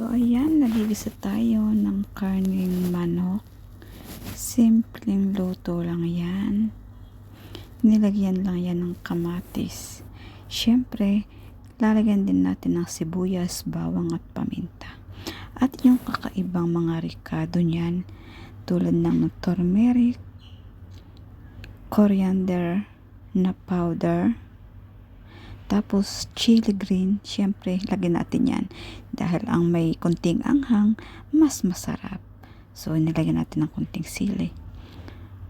So ayan, nagigisa tayo ng karneng manok. Simpleng luto lang yan. Nilagyan lang yan ng kamatis. Siyempre, lalagyan din natin ng sibuyas, bawang at paminta. At yung kakaibang mga ricado niyan, tulad ng turmeric, coriander na powder, tapos chili green, syempre lagyan natin yan dahil ang may kunting anghang mas masarap. So nilagyan natin ng kunting sili.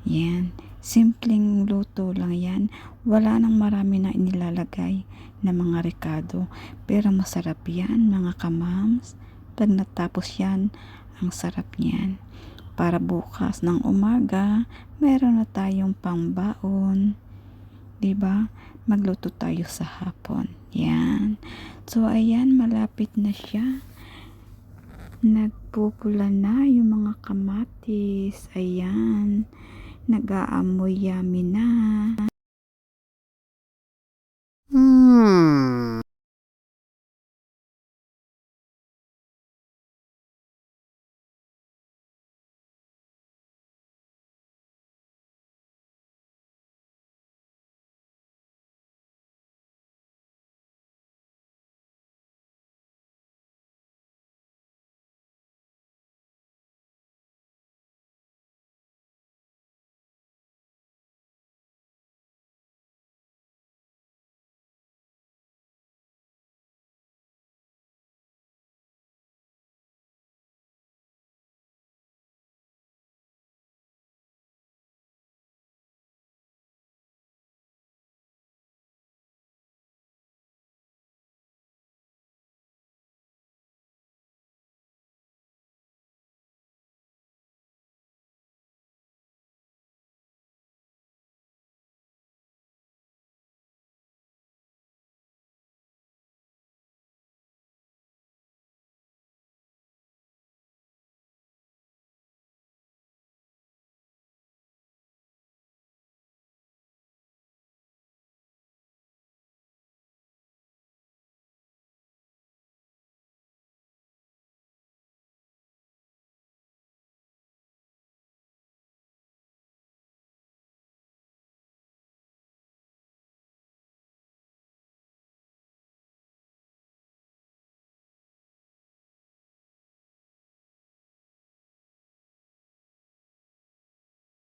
Yan, simpleng luto lang yan. Wala nang marami na inilalagay na mga ricado, pero masarap yan mga kamams. Pag natapos yan, ang sarap niyan. Para bukas ng umaga, meron na tayong pangbaon. Diba? Magluto tayo sa hapon. Yan. So, ayan, malapit na siya. Nagpupula na yung mga kamatis. Ayan. Nag-aamoy yummy na.